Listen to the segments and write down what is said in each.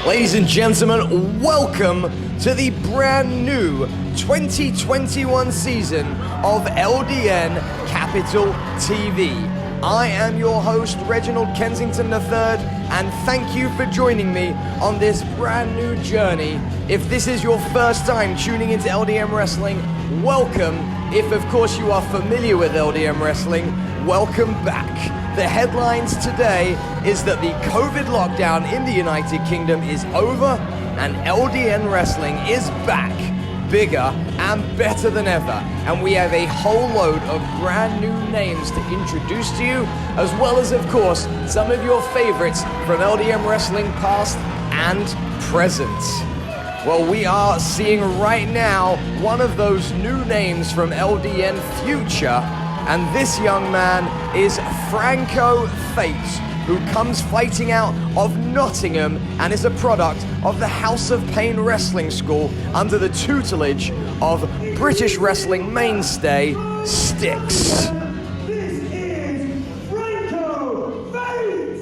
Ladies and gentlemen, welcome to the brand new 2021 season of LDN Capital TV. I am your host, Reginald Kensington III, and thank you for joining me on this brand new journey. If this is your first time tuning into LDN Wrestling, welcome. If, of course, you are familiar with LDN Wrestling, welcome back. The headlines today is that the COVID lockdown in the United Kingdom is over and LDN Wrestling is back, bigger and better than ever. And we have a whole load of brand new names to introduce to you, as well as, of course, some of your favorites from LDN Wrestling past and present. Well, we are seeing right now one of those new names from LDN Future. And this young man is Franco Fate, who comes fighting out of Nottingham and is a product of the House of Pain Wrestling School under the tutelage of British wrestling mainstay Styx. This is Franco Fate!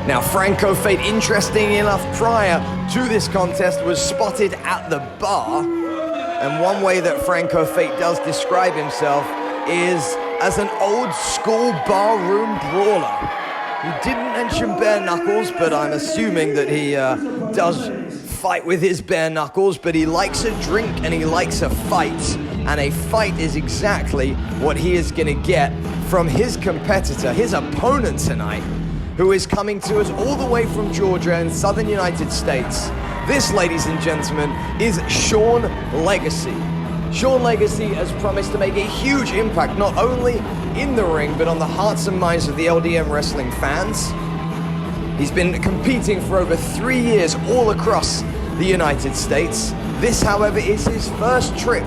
Now, Franco Fate, interestingly enough, prior to this contest, was spotted at the bar. And one way that Franco Fate does describe himself is as an old school barroom brawler. He didn't mention bare knuckles, but I'm assuming that he does fight with his bare knuckles, but he likes a drink and he likes a fight. And a fight is exactly what he is gonna get from his competitor, his opponent tonight, who is coming to us all the way from Georgia in southern United States. This, ladies and gentlemen, is Sean Legacy. Sean Legacy has promised to make a huge impact, not only in the ring, but on the hearts and minds of the LDN Wrestling fans. He's been competing for over 3 years all across the United States. This, however, is his first trip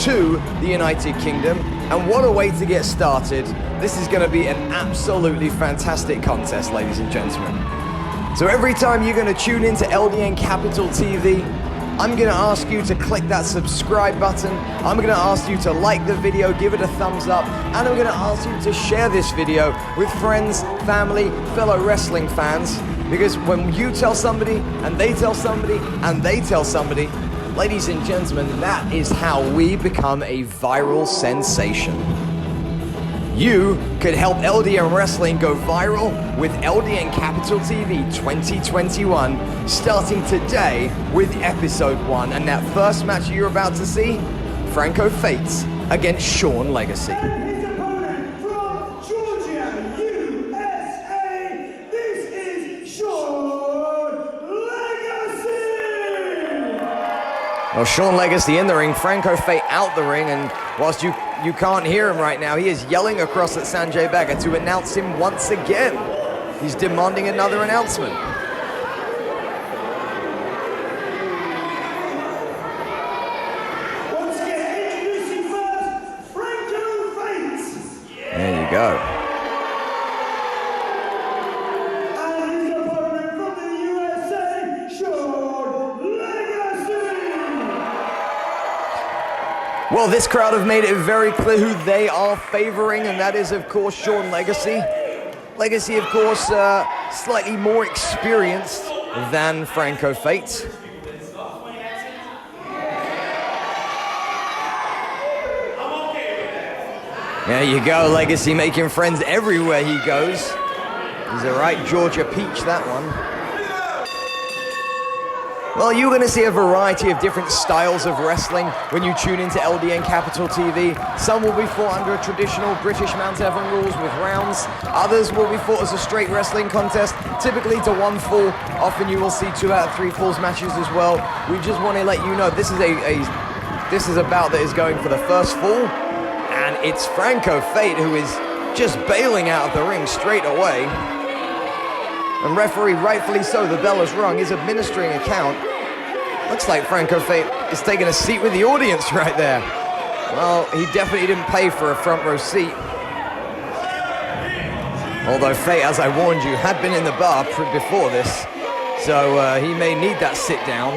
to the United Kingdom, and what a way to get started. This is going to be an absolutely fantastic contest, ladies and gentlemen. So every time you're going to tune into LDN Capital TV, I'm going to ask you to click that subscribe button. I'm going to ask you to like the video, give it a thumbs up, and I'm going to ask you to share this video with friends, family, fellow wrestling fans, because when you tell somebody, and they tell somebody, and they tell somebody, ladies and gentlemen, that is how we become a viral sensation. You could help LDN Wrestling go viral with LDN Capital TV 2021, starting today with episode 1. And that first match you're about to see, Franco Fate against Sean Legacy. And his opponent from Georgia, USA, this is Sean Legacy! Well, Sean Legacy in the ring, Franco Fate out the ring, and whilst you can't hear him right now, he is yelling across at Sanjay Bagga to announce him once again. He's demanding another announcement. Once again, introducing first, Franco Fate! There you go. And his opponent from the USA, Sean Legacy! Well, this crowd have made it very clear who they are favoring, and that is, of course, Sean Legacy. Legacy, of course, slightly more experienced than Franco Fate. There you go, Legacy making friends everywhere he goes. He's a right Georgia peach, that one. Well, you're going to see a variety of different styles of wrestling when you tune into LDN Capital TV. Some will be fought under traditional British Mount Everett rules with rounds. Others will be fought as a straight wrestling contest, typically to 1 fall. Often you will see 2 out of 3 falls matches as well. We just want to let you know this is a bout that is going for the first fall, and it's Franco Fate who is just bailing out of the ring straight away. And referee, rightfully so, the bell has rung, is administering a count. Looks like Franco Fate is taking a seat with the audience right there. Well, he definitely didn't pay for a front row seat. Although Fate, as I warned you, had been in the bar before this, so he may need that sit down.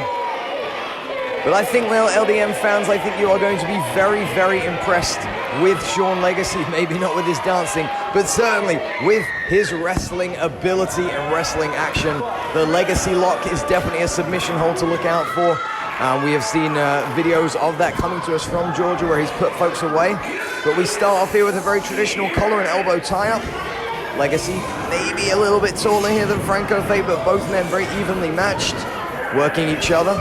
But I think, well, LDN fans, I think you are going to be very, very impressed with Sean Legacy, maybe not with his dancing, but certainly with his wrestling ability and wrestling action. The Legacy lock is definitely a submission hold to look out for. We have seen videos of that coming to us from Georgia where he's put folks away. But we start off here with a very traditional collar and elbow tie-up. Legacy maybe a little bit taller here than Franco Fate, but both men very evenly matched, working each other.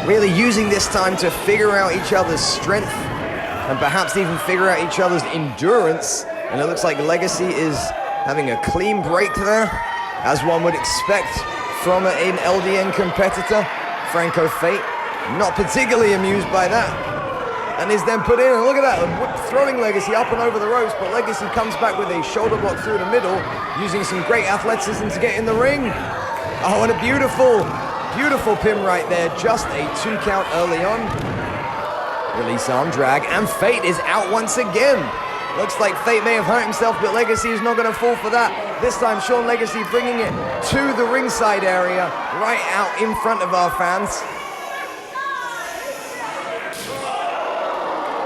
Really using this time to figure out each other's strength and perhaps even figure out each other's endurance. And it looks like Legacy is having a clean break there, as one would expect from an LDN competitor. Franco Fate not particularly amused by that, and is then put in, and look at that, throwing Legacy up and over the ropes, but Legacy comes back with a shoulder block through the middle, using some great athleticism to get in the ring. Oh, and a beautiful, beautiful pin right there, just a 2 count early on. Release arm drag, and Fate is out once again. Looks like Fate may have hurt himself, but Legacy is not going to fall for that. This time, Sean Legacy bringing it to the ringside area, right out in front of our fans.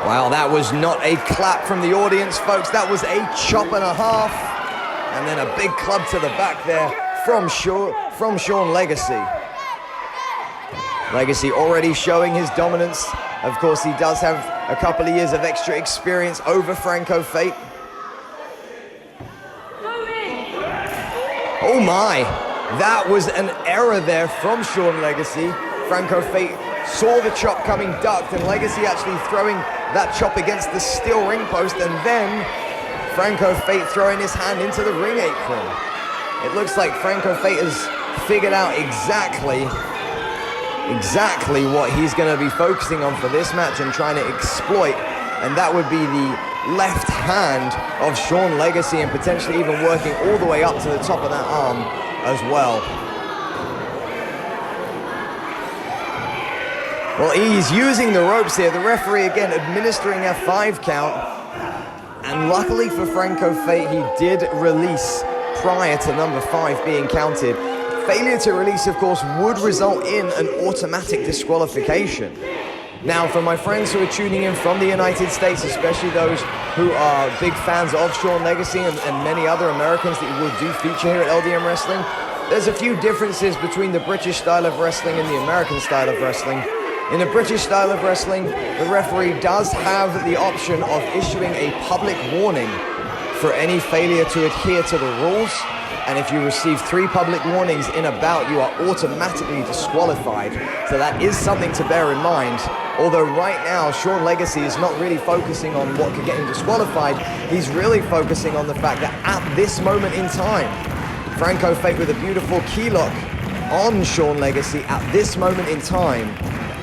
Wow, that was not a clap from the audience, folks. That was a chop and a half. And then a big club to the back there from Sean Legacy. Legacy already showing his dominance. Of course, he does have a couple of years of extra experience over Franco Fate. Oh my, that was an error there from Sean Legacy. Franco Fate saw the chop coming, ducked, and Legacy actually throwing that chop against the steel ring post, and then Franco Fate throwing his hand into the ring apron. It looks like Franco Fate has figured out exactly what he's going to be focusing on for this match and trying to exploit, and that would be the left hand of Sean Legacy, and potentially even working all the way up to the top of that arm as well. Well, he's using the ropes here. The referee again administering a 5 count. And luckily for Franco Fate, he did release prior to number 5 being counted. Failure to release, of course, would result in an automatic disqualification. Now, for my friends who are tuning in from the United States, especially those who are big fans of Sean Legacy and many other Americans that will do feature here at LDN Wrestling, there's a few differences between the British style of wrestling and the American style of wrestling. In the British style of wrestling, the referee does have the option of issuing a public warning for any failure to adhere to the rules. And if you receive 3 public warnings in a bout, you are automatically disqualified. So that is something to bear in mind. Although right now, Sean Legacy is not really focusing on what could get him disqualified. He's really focusing on the fact that at this moment in time, Franco Fate with a beautiful key lock on Sean Legacy at this moment in time.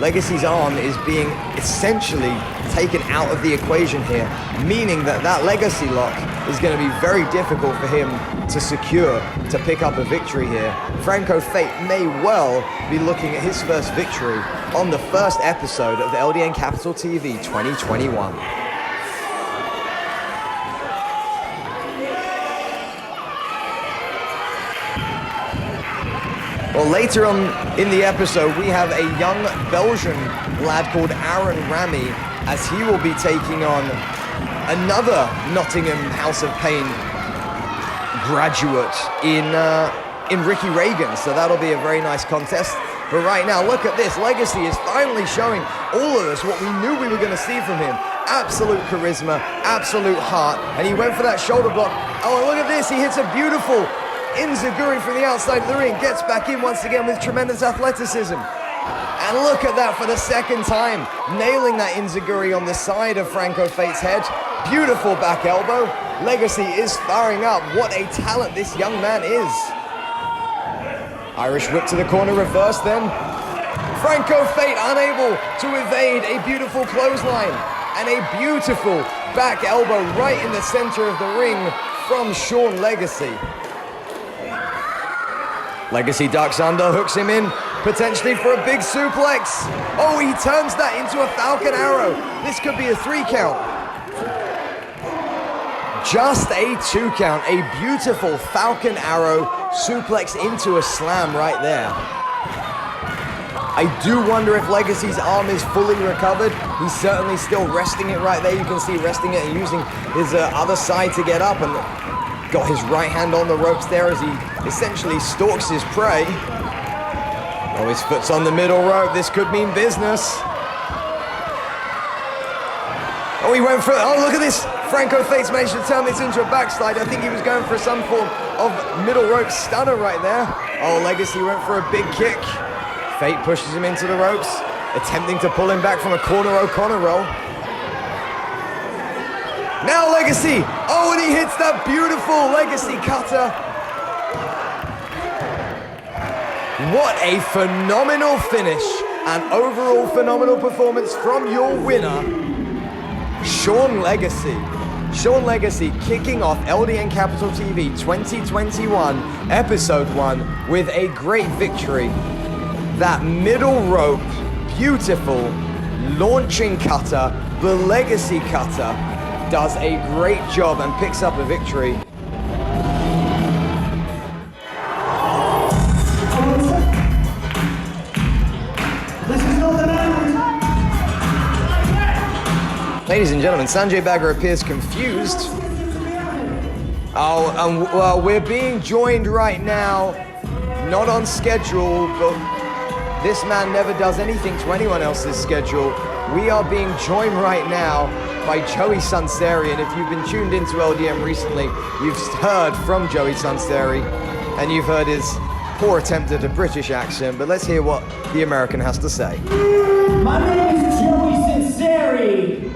Legacy's arm is being essentially taken out of the equation here, meaning that that Legacy lock is going to be very difficult for him to secure, to pick up a victory here. Franco Fate may well be looking at his first victory on the first episode of the LDN Capital TV 2021. Well, later on in the episode, we have a young Belgian lad called Rammy, as he will be taking on another Nottingham House of Pain graduate in Ricky Regan. So that'll be a very nice contest. But right now, look at this. Legacy is finally showing all of us what we knew we were going to see from him. Absolute charisma, absolute heart. And he went for that shoulder block. Oh, and look at this. He hits a beautiful Inzaguri from the outside of the ring, gets back in once again with tremendous athleticism. And look at that for the second time, nailing that Inzaguri on the side of Franco Fate's head. Beautiful back elbow. Legacy is firing up. What a talent this young man is. Irish whip to the corner, reverse then. Franco Fate unable to evade a beautiful clothesline. And a beautiful back elbow right in the center of the ring from Sean Legacy. Legacy ducks under, hooks him in, potentially for a big suplex. Oh, he turns that into a Falcon Arrow. This could be a 3 count. Just a 2 count. A beautiful Falcon Arrow suplex into a slam right there. I do wonder if Legacy's arm is fully recovered. He's certainly still resting it right there. You can see resting it and using his other side to get up, and got his right hand on the ropes there as he essentially stalks his prey. Oh, his foot's on the middle rope. This could mean business. Oh, he went for, oh, look at this. Franco Fate's managed to turn this into a backslide. I think he was going for some form of middle rope stunner right there. Oh, Legacy went for a big kick. Fate pushes him into the ropes, attempting to pull him back from a corner O'Connor roll. Now Legacy, oh, and he hits that beautiful Legacy cutter. What a phenomenal finish and overall phenomenal performance from your winner, Sean Legacy. Sean Legacy kicking off LDN Capital TV 2021 Episode 1 with a great victory. That middle rope, beautiful launching cutter, the Legacy cutter, does a great job and picks up a victory. Ladies and gentlemen, Sanjay Bagger appears confused. Oh, well, we're being joined right now, not on schedule, but this man never does anything to anyone else's schedule. We are being joined right now by Joey Sunseri, and if you've been tuned into LDM recently, you've heard from Joey Sunseri, and you've heard his poor attempt at a British accent, but let's hear what the American has to say. My name is Joey Sunseri,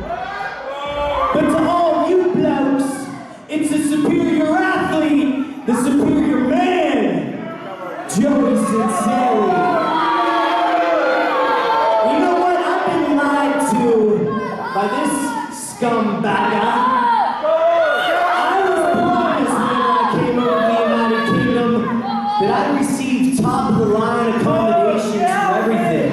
but to all you blokes, it's the superior athlete, the superior man, Joey Sunseri. By this scumbagger. I was promised when I came over to the United Kingdom that I'd receive top of the line accommodations for everything.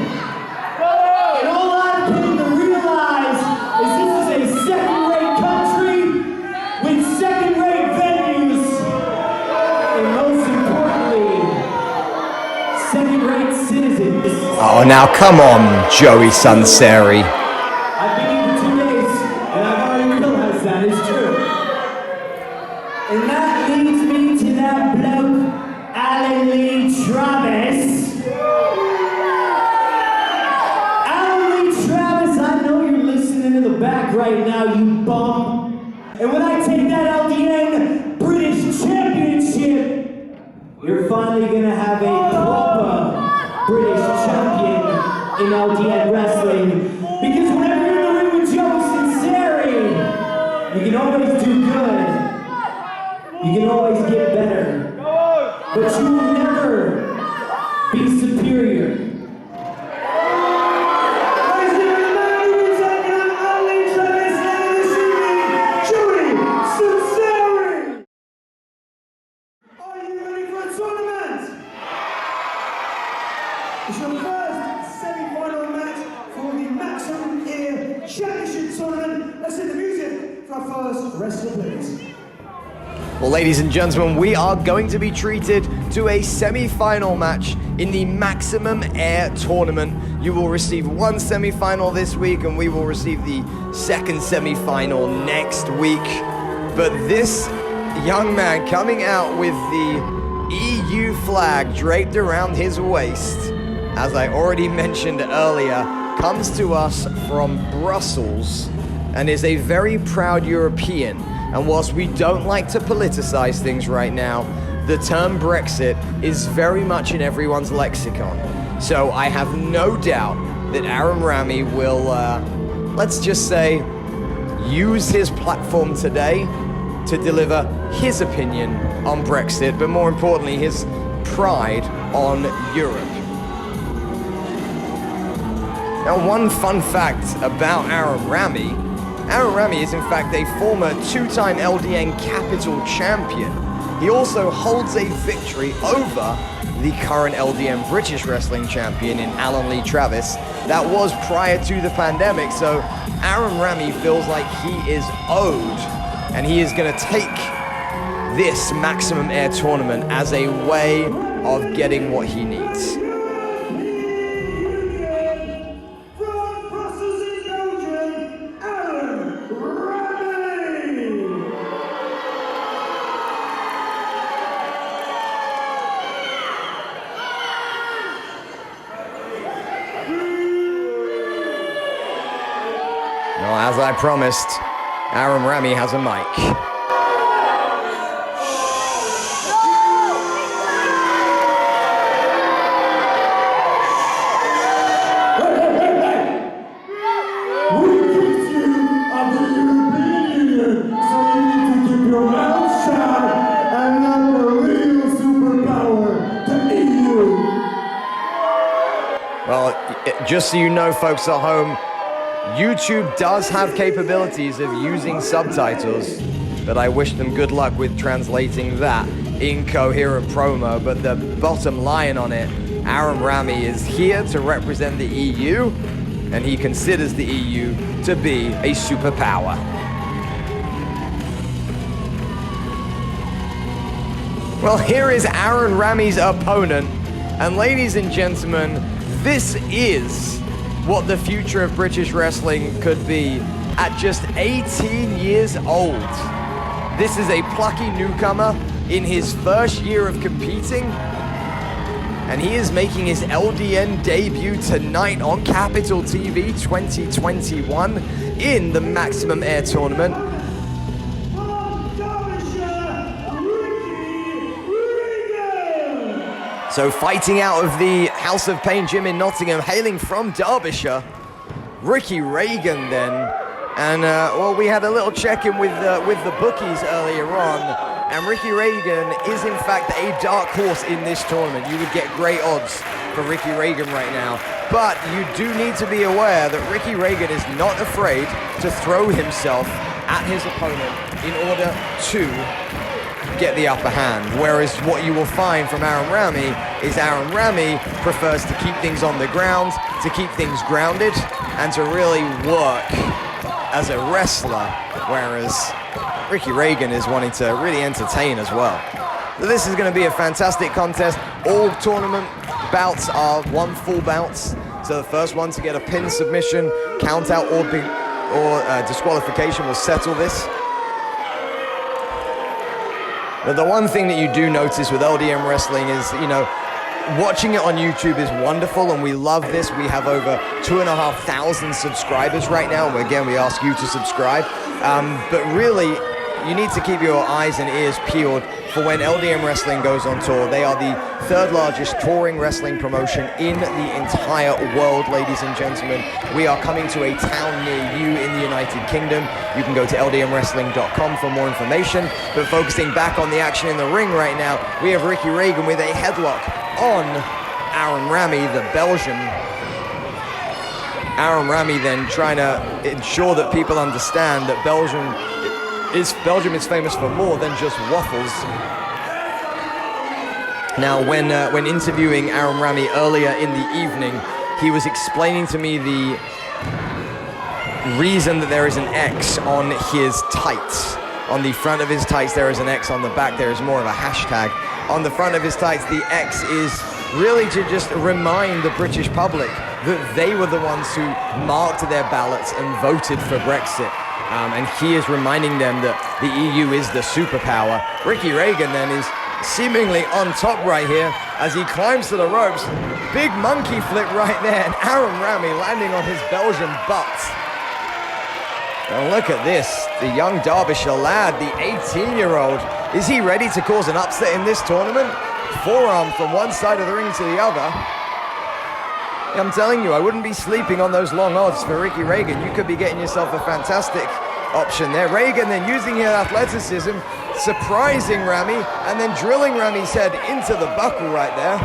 And all I've come to realize is this is a second-rate country with second-rate venues, and most importantly, second-rate citizens. Oh, now come on, Joey Sunseri. I've been here for 2 days, and I've already realized that is true. And that leads me to that bloke, Alan Lee Travis. Alan Lee Travis, I know you're listening in the back right now, you bum. And when I take that LDN British Championship, you're finally gonna have a proper British champion in LDN wrestling. Because whenever you're in the ring with Joey Sunseri, you can always do good. You can always get better. But you will never be superior. It's your first semi-final match for the Maximum Air Championship Tournament. Let's hit the music for our first wrestler, please. Well, ladies and gentlemen, we are going to be treated to a semi-final match in the Maximum Air Tournament. You will receive one semi-final this week, and we will receive the second semi-final next week. But this young man coming out with the EU flag draped around his waist, as I already mentioned earlier, comes to us from Brussels and is a very proud European. And whilst we don't like to politicize things right now, the term Brexit is very much in everyone's lexicon. So I have no doubt that Aaron Rammy will, let's just say, use his platform today to deliver his opinion on Brexit, but more importantly, his pride on Europe. Now, one fun fact about Aaron Rammy is in fact a former two-time LDN Capital champion. He also holds a victory over the current LDN British Wrestling champion in Alan Lee Travis. That was prior to the pandemic, so Aaron Rammy feels like he is owed, and he is going to take this Maximum Air Tournament as a way of getting what he needs. Well, as I promised, Aaron Rammy has a mic. Well, just so you know, folks at home, YouTube does have capabilities of using subtitles, but I wish them good luck with translating that incoherent promo. But the bottom line on it, Aaron Rammy is here to represent the EU, and he considers the EU to be a superpower. Well, here is Aaron Rammy's opponent, and ladies and gentlemen, this is what the future of British wrestling could be at just 18 years old. This is a plucky newcomer in his first year of competing, and he is making his LDN debut tonight on Capital TV 2021 in the Maximum Air Tournament. So fighting out of the House of Pain gym in Nottingham, hailing from Derbyshire, Ricky Regan then. And well, we had a little check-in with the bookies earlier on, and Ricky Regan is in fact a dark horse in this tournament. You would get great odds for Ricky Regan right now. But you do need to be aware that Ricky Regan is not afraid to throw himself at his opponent in order to get the upper hand, whereas what you will find from Aaron Rammy is Aaron Rammy prefers to keep things on the ground, to keep things grounded, and to really work as a wrestler, whereas Ricky Regan is wanting to really entertain as well. So this is going to be a fantastic contest. All tournament bouts are one full bounce, so the first one to get a pin submission, count out or disqualification will settle this. But the one thing that you do notice with LDN wrestling is, you know, watching it on YouTube is wonderful, and we love this. We have over 2,500 subscribers right now. Again, we ask you to subscribe. But really, you need to keep your eyes and ears peeled for when LDN Wrestling goes on tour. They are the third largest touring wrestling promotion in the entire world, ladies and gentlemen. We are coming to a town near you in the United Kingdom. You can go to ldnwrestling.com for more information. But focusing back on the action in the ring right now, we have Ricky Regan with a headlock on Aaron Rammy, the Belgian. Aaron Rammy then trying to ensure that people understand that Belgium is famous for more than just waffles. Now, when interviewing Aaron Rammy earlier in the evening, he was explaining to me the reason that there is an X on his tights. On the front of his tights, there is an X. On the back, there is more of a hashtag. On the front of his tights, the X is really to just remind the British public that they were the ones who marked their ballots and voted for Brexit. And he is reminding them that the EU is the superpower. Ricky Regan then is seemingly on top right here as he climbs to the ropes. Big monkey flip right there, and Aaron Rammy landing on his Belgian butt. And look at this, the young Derbyshire lad, the 18-year-old. Is he ready to cause an upset in this tournament? Forearm from one side of the ring to the other. I'm telling you, I wouldn't be sleeping on those long odds for Ricky Regan. You could be getting yourself a fantastic option there. Regan then using his athleticism, surprising Rammy, and then drilling Rammy's head into the buckle right there.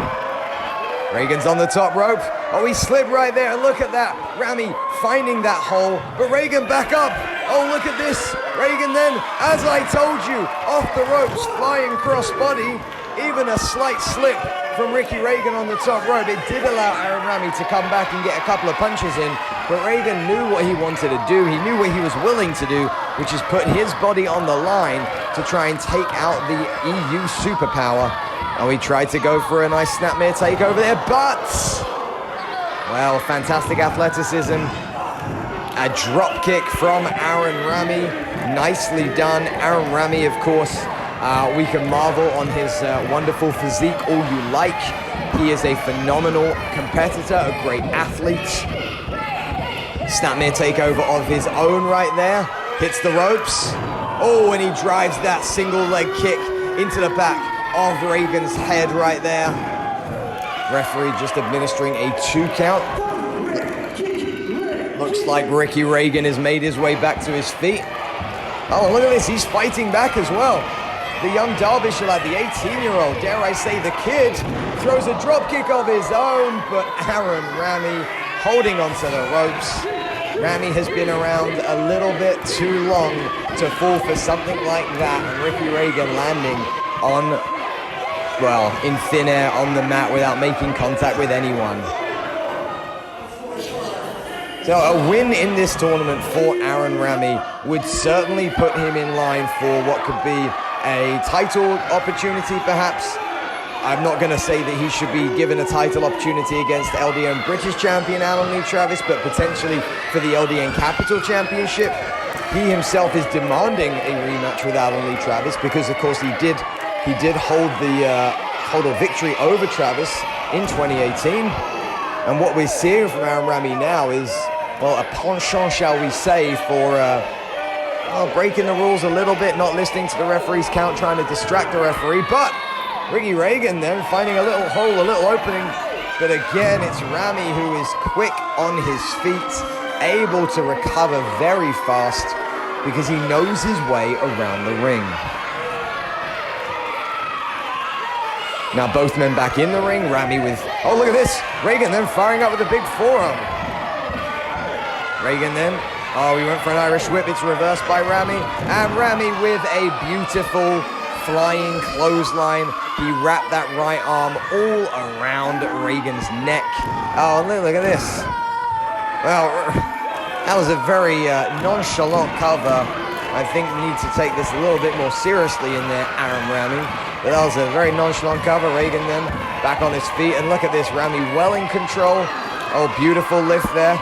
Regan's on the top rope. Oh, he slipped right there, and look at that. Rammy finding that hole, but Regan back up. Oh, look at this. Regan then, as I told you, off the ropes, flying cross body. Even a slight slip from Ricky Regan on the top rope. It did allow Aaron Rammy to come back and get a couple of punches in, but Regan knew what he wanted to do. He knew what he was willing to do, which is put his body on the line to try and take out the EU superpower. And he tried to go for a nice snapmare takeover there, but, well, fantastic athleticism. A drop kick from Aaron Rammy. Nicely done. Aaron Rammy, of course, we can marvel on his wonderful physique all you like. He is a phenomenal competitor, a great athlete. Snapmare takeover of his own right there. Hits the ropes. Oh, and he drives that single leg kick into the back of Regan's head right there. Referee just administering a 2 count. Looks like Ricky Regan has made his way back to his feet. Oh, look at this, he's fighting back as well. The young Derbyshire lad, the 18-year-old, dare I say the kid, throws a drop kick of his own, but Aaron Rammy holding onto the ropes. Rammy has been around a little bit too long to fall for something like that, and Ricky Regan landing on, well, in thin air on the mat without making contact with anyone. So a win in this tournament for Aaron Rammy would certainly put him in line for what could be a title opportunity perhaps. I'm not going to say that he should be given a title opportunity against LDN British champion Alan Lee Travis, but potentially for the LDN Capital Championship. He himself is demanding a rematch with Alan Lee Travis because, of course, he did hold a victory over Travis in 2018. And what we're seeing from Aaron Rammy now is, well, a penchant, shall we say, for breaking the rules a little bit, not listening to the referee's count, trying to distract the referee. But Ricky Regan then finding a little hole, a little opening. But again, it's Rammy who is quick on his feet, able to recover very fast because he knows his way around the ring. Now both men back in the ring. Rammy with, oh, look at this. Regan then firing up with a big forearm. Regan then, oh, he went for an Irish whip. It's reversed by Rammy. And Rammy with a beautiful flying clothesline. He wrapped that right arm all around Regan's neck. Oh, look at this. Well, that was a very nonchalant cover. I think we need to take this a little bit more seriously in there, Aaron Rammy. But that was a very nonchalant cover. Regan then back on his feet. And look at this, Rammy well in control. Oh, beautiful lift there.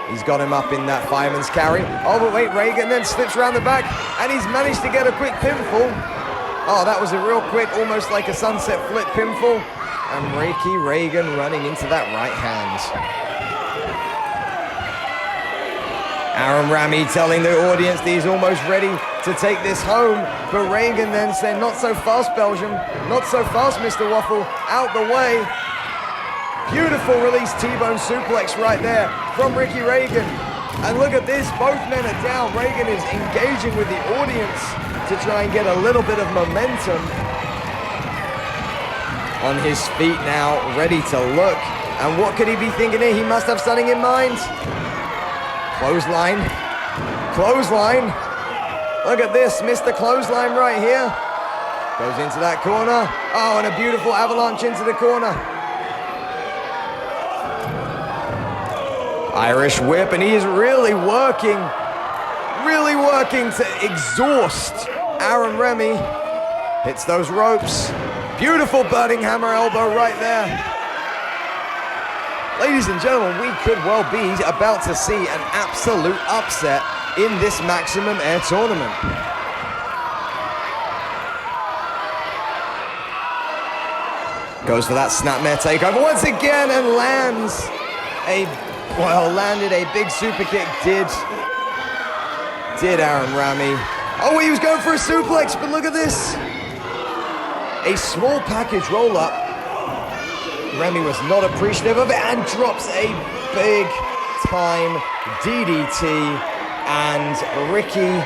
He's got him up in that fireman's carry. Oh, but wait, Regan then slips around the back. And he's managed to get a quick pinfall. Oh, that was a real quick, almost like a sunset flip pinfall. And Ricky Regan running into that right hand. Aaron Rammy telling the audience that he's almost ready to take this home. But Regan then said, not so fast, Belgium. Not so fast, Mr. Waffle. Out the way. Beautiful release T-bone suplex right there from Ricky Regan. And look at this, both men are down. Regan is engaging with the audience to try and get a little bit of momentum. On his feet now, ready to look. And what could he be thinking here? He must have something in mind. Clothesline. Clothesline. Look at this, Mr. Clothesline right here. Goes into that corner. Oh, and a beautiful avalanche into the corner. Irish whip, and he is really working to exhaust Aaron Rammy. Hits those ropes. Beautiful burning hammer elbow right there. Ladies and gentlemen, we could well be about to see an absolute upset in this Maximum Air tournament. Goes for that snapmare takeover once again and landed a big super kick. Did Aaron Rammy. Oh, he was going for a suplex, but look at this. A small package roll up. Rammy was not appreciative of it and drops a big time DDT, and Ricky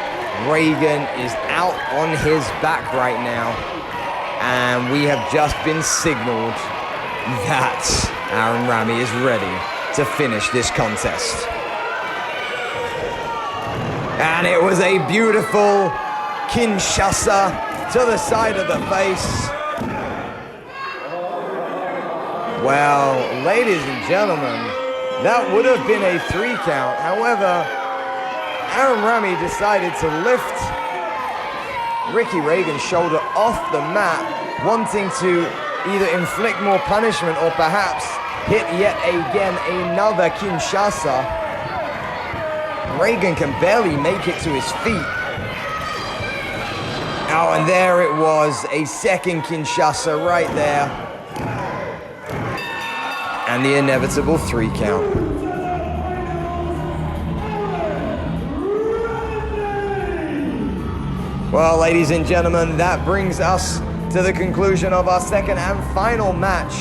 Regan is out on his back right now, and we have just been signaled that Aaron Rammy is ready to finish this contest. And it was a beautiful Kinshasa to the side of the face. Well, ladies and gentlemen, that would have been a 3 count. However, Aaron Rammy decided to lift Ricky Regan's shoulder off the mat, wanting to either inflict more punishment or perhaps hit yet again another Kinshasa. Regan can barely make it to his feet. Oh, and there it was, a second Kinshasa right there. And the inevitable 3 count. Well, ladies and gentlemen, that brings us to the conclusion of our second and final match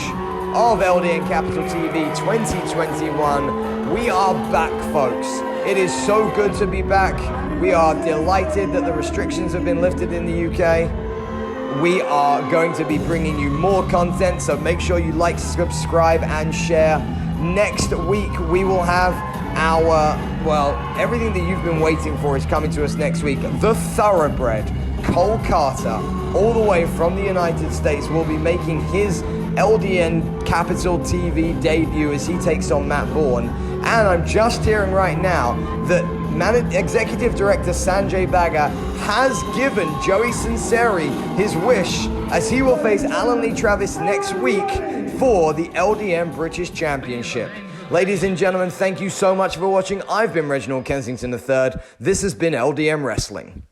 of LDN Capital TV 2021. We are back, folks. It is so good to be back. We are delighted that the restrictions have been lifted in the UK. We are going to be bringing you more content, so make sure you like, subscribe, and share. Next week, we will have our, well, everything that you've been waiting for is coming to us next week. The Thoroughbred, Cole Carter, all the way from the United States, will be making his LDN Capital TV debut as he takes on Matt Bourne. And I'm just hearing right now that Executive Director Sanjay Bagga has given Joey Sunseri his wish, as he will face Alan Lee Travis next week for the LDN British Championship. Ladies and gentlemen, thank you so much for watching. I've been Reginald Kensington III. This has been LDN Wrestling.